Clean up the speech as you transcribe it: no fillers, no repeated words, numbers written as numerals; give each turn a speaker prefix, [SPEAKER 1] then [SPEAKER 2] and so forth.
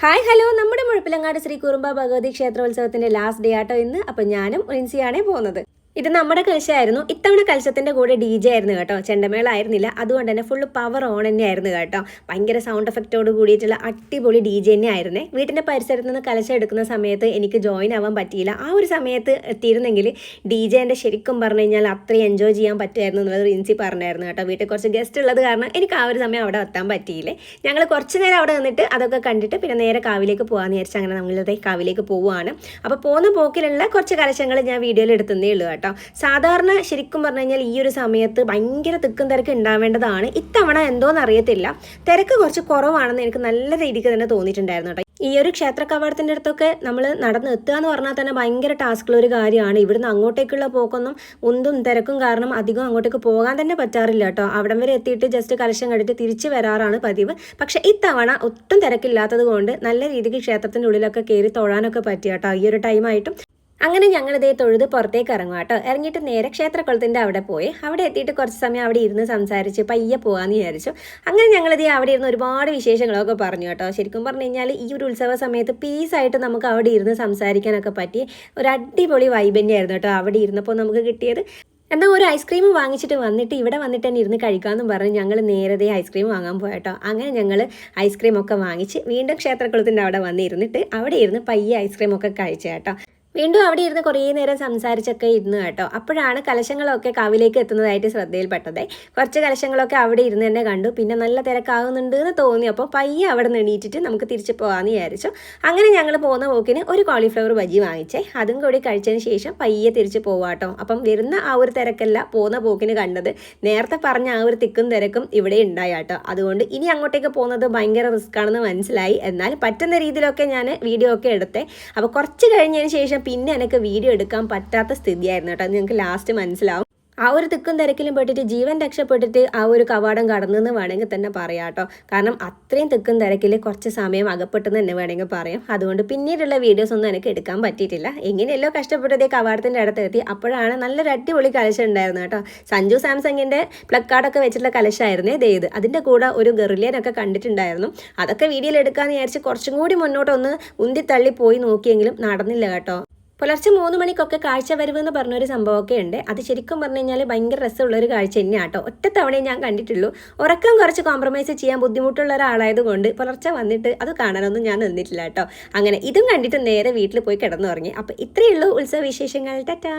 [SPEAKER 1] Hi hello, നമ്മുടെ Muzhappilangad Shri Kurumba Bhagavathi ക്ഷേത്രോത്സവത്തിന്റെ last day ആട്ടോ ഇന്ന്. അപ്പം ഞാനും റിൻസിയാണേ പോകുന്നത്. ഇത് നമ്മുടെ കലശമായിരുന്നു. ഇത്തവണ കലശത്തിന്റെ കൂടെ DJ ആയിരുന്നു കേട്ടോ, ചെണ്ടമേള ആയിരുന്നില്ല. അതുകൊണ്ട് തന്നെ ഫുള്ള് പവർ ഓൺ തന്നെ ആയിരുന്നു കേട്ടോ. ഭയങ്കര സൗണ്ട് എഫക്റ്റോട് കൂടിയിട്ടുള്ള അടിപൊളി DJ തന്നെ ആയിരുന്നേ. വീട്ടിന്റെ പരിസരത്ത് നിന്ന് കലശം എടുക്കുന്ന സമയത്ത് എനിക്ക് ജോയിൻ ആവാൻ പറ്റിയില്ല. ആ ഒരു സമയത്ത് എത്തിയിരുന്നെങ്കിൽ DJന്റെ ശരിക്കും പറഞ്ഞു കഴിഞ്ഞാൽ അത്രയും എൻജോയ് ചെയ്യാൻ പറ്റുമായിരുന്നു എന്നുള്ളത് റിൻസി പറഞ്ഞായിരുന്നു കേട്ടോ. വീട്ടിൽ കുറച്ച് ഗസ്റ്റ് ഉള്ളത് കാരണം എനിക്ക് ആ ഒരു സമയം അവിടെ എത്താൻ പറ്റിയില്ലേ. ഞങ്ങൾ കുറച്ച് നേരം അവിടെ നിന്നിട്ട് അതൊക്കെ കണ്ടിട്ട് പിന്നെ നേരെ കാവിലേക്ക് പോകാമെന്ന് വിചാരിച്ചു. അങ്ങനെ നമ്മളുടെ കാവിലേക്ക് പോവുകയാണ്. അപ്പോൾ പോകുന്ന പോക്കിലുള്ള കുറച്ച് കലശങ്ങൾ ഞാൻ വീഡിയോയിൽ എടുത്തതേ ഉള്ളൂ കേട്ടോ. സാധാരണ ശരിക്കും പറഞ്ഞു കഴിഞ്ഞാൽ ഈ ഒരു സമയത്ത് ഭയങ്കര തിക്കും തിരക്ക് ഉണ്ടാവേണ്ടതാണ്. ഇത്തവണ എന്തോന്ന് അറിയത്തില്ല, തിരക്ക് കുറച്ച് കുറവാണെന്ന് എനിക്ക് നല്ല രീതിക്ക് തന്നെ തോന്നിയിട്ടുണ്ടായിരുന്നു കേട്ടോ. ഈ ഒരു ക്ഷേത്ര കവാടത്തിൻ്റെ അടുത്തൊക്കെ നമ്മൾ നടന്ന് എത്തുക എന്ന് പറഞ്ഞാൽ തന്നെ ഭയങ്കര ടാസ്കുള്ള ഒരു കാര്യമാണ്. ഇവിടുന്ന് അങ്ങോട്ടേക്കുള്ള പോക്കൊന്നും ഉന്തും തിരക്കും കാരണം അധികം അങ്ങോട്ടേക്ക് പോകാൻ തന്നെ പറ്റാറില്ല കേട്ടോ. അവിടം വരെ എത്തിയിട്ട് ജസ്റ്റ് കലശം കണ്ടിട്ട് തിരിച്ച് വരാറാണ് പതിവ്. പക്ഷേ ഇത്തവണ ഒട്ടും തിരക്കില്ലാത്തത് കൊണ്ട് നല്ല രീതിക്ക് ക്ഷേത്രത്തിൻ്റെ ഉള്ളിലൊക്കെ കയറി തൊഴാനൊക്കെ പറ്റി കേട്ടോ ഈ ഒരു ടൈമായിട്ടും. അങ്ങനെ ഞങ്ങളിതേ തൊഴുത് പുറത്തേക്ക് ഇറങ്ങും കേട്ടോ. ഇറങ്ങിയിട്ട് നേരെ ക്ഷേത്രക്കുളത്തിൻ്റെ അവിടെ പോയി അവിടെ എത്തിയിട്ട് കുറച്ച് സമയം അവിടെ ഇരുന്ന് സംസാരിച്ച് പയ്യെ പോകാമെന്ന് വിചാരിച്ചു. അങ്ങനെ ഞങ്ങളിതേ അവിടെ ഇരുന്ന് ഒരുപാട് വിശേഷങ്ങളൊക്കെ പറഞ്ഞു കേട്ടോ. ശരിക്കും പറഞ്ഞു കഴിഞ്ഞാൽ ഈ ഒരു ഉത്സവ സമയത്ത് പീസായിട്ട് നമുക്ക് അവിടെ ഇരുന്ന് സംസാരിക്കാനൊക്കെ പറ്റി ഒരു അടിപൊളി വൈബ് തന്നെയായിരുന്നു കേട്ടോ അവിടെ ഇരുന്നപ്പോൾ നമുക്ക് കിട്ടിയത്. എന്നാൽ ഒരു ഐസ്ക്രീം വാങ്ങിച്ചിട്ട് വന്നിട്ട് ഇവിടെ വന്നിട്ട് തന്നെ ഇരുന്ന് കഴിക്കാമെന്നും പറഞ്ഞ് ഞങ്ങൾ നേരത്തെ ഐസ്ക്രീം വാങ്ങാൻ പോയട്ടോ. അങ്ങനെ ഞങ്ങൾ ഐസ്ക്രീം ഒക്കെ വാങ്ങിച്ച് വീണ്ടും ക്ഷേത്രക്കുളത്തിൻ്റെ അവിടെ വന്നിരുന്നിട്ട് അവിടെ ഇരുന്ന് പയ്യെ ഐസ്ക്രീം ഒക്കെ കഴിച്ചു കേട്ടോ. വീണ്ടും അവിടെ ഇരുന്ന് കുറേ നേരം സംസാരിച്ചൊക്കെ ഇരുന്ന് കേട്ടോ. അപ്പോഴാണ് കലശങ്ങളൊക്കെ കാവിലേക്ക് എത്തുന്നതായിട്ട് ശ്രദ്ധയിൽപ്പെട്ടത്. കുറച്ച് കലശങ്ങളൊക്കെ അവിടെ ഇരുന്ന് തന്നെ കണ്ടു. പിന്നെ നല്ല തിരക്കാകുന്നുണ്ട് എന്ന് തോന്നിയപ്പോൾ പയ്യെ അവിടെ നിന്ന് എണീറ്റിട്ട് നമുക്ക് തിരിച്ച് പോകാമെന്ന് വിചാരിച്ചു. അങ്ങനെ ഞങ്ങൾ പോകുന്ന പോക്കിന് ഒരു കോളിഫ്ലവർ ബജി വാങ്ങിച്ചേ. അതും കൂടി കഴിച്ചതിന് ശേഷം പയ്യെ തിരിച്ച് പോവാട്ടോ. അപ്പം വരുന്ന ആ ഒരു തിരക്കല്ല പോകുന്ന പോക്കിന് കണ്ടത്. നേരത്തെ പറഞ്ഞ ആ ഒരു തിക്കും തിരക്കും ഇവിടെ ഉണ്ടായി കേട്ടോ. അതുകൊണ്ട് ഇനി അങ്ങോട്ടേക്ക് പോകുന്നത് ഭയങ്കര റിസ്ക് ആണെന്ന് മനസ്സിലായി. എന്നാൽ പറ്റുന്ന രീതിയിലൊക്കെ ഞാൻ വീഡിയോ ഒക്കെ എടുത്തേ. അപ്പോൾ കുറച്ച് കഴിഞ്ഞതിന് ശേഷം പിന്നെ എനിക്ക് വീഡിയോ എടുക്കാൻ പറ്റാത്ത സ്ഥിതിയായിരുന്നു കേട്ടോ. നിങ്ങൾക്ക് ലാസ്റ്റ് മനസ്സിലാവും. ആ ഒരു തിക്കും തിരക്കിലും പെട്ടിട്ട് ജീവൻ രക്ഷപ്പെട്ടിട്ട് ആ ഒരു കവാടം കടന്നെന്ന് വേണമെങ്കിൽ തന്നെ പറയാം കേട്ടോ. കാരണം അത്രയും തിക്കും തിരക്കിൽ കുറച്ച് സമയം അകപ്പെട്ടെന്ന് തന്നെ വേണമെങ്കിൽ പറയാം. അതുകൊണ്ട് പിന്നീടുള്ള വീഡിയോസ് ഒന്നും എനിക്ക് എടുക്കാൻ പറ്റിയിട്ടില്ല. എങ്ങനെയല്ലോ കഷ്ടപ്പെട്ടതേ കവാടത്തിൻ്റെ അടുത്ത് എത്തി. അപ്പോഴാണ് നല്ലൊരു അടിപൊളി കലശം ഉണ്ടായിരുന്നു കേട്ടോ. സഞ്ജു സാംസങ്ങിൻ്റെ പ്ലക്കാർഡൊക്കെ വെച്ചിട്ടുള്ള കലശമായിരുന്നേ ഇത്. അതിൻ്റെ കൂടെ ഒരു ഗറിലിയനൊക്കെ കണ്ടിട്ടുണ്ടായിരുന്നു. അതൊക്കെ വീഡിയോയിൽ എടുക്കാമെന്ന് വിചാരിച്ച് കുറച്ചും കൂടി മുന്നോട്ടൊന്ന് ഉന്തിത്തള്ളി പോയി നോക്കിയെങ്കിലും നടന്നില്ല കേട്ടോ. പുലർച്ചെ 3 മണിക്കൊക്കെ കാഴ്ച വരവെന്ന് പറഞ്ഞൊരു സംഭവമൊക്കെ ഉണ്ട്. അത് ശരിക്കും പറഞ്ഞു കഴിഞ്ഞാൽ ഭയങ്കര രസമുള്ളൊരു കാഴ്ച തന്നെയാണ് കേട്ടോ. ഒറ്റ തവണയും ഞാൻ കണ്ടിട്ടുള്ളൂ. ഉറക്കം കുറച്ച് കോംപ്രമൈസ് ചെയ്യാൻ ബുദ്ധിമുട്ടുള്ള ഒരാളായതുകൊണ്ട് പുലർച്ചെ വന്നിട്ട് അത് കാണാനൊന്നും ഞാൻ നിന്നിട്ടില്ല കേട്ടോ. അങ്ങനെ ഇതും കണ്ടിട്ട് നേരെ വീട്ടിൽ പോയി കിടന്നുറങ്ങി. അപ്പോൾ ഇത്രയേ ഉള്ളൂ ഉത്സവ വിശേഷങ്ങൾ. ടാറ്റാ.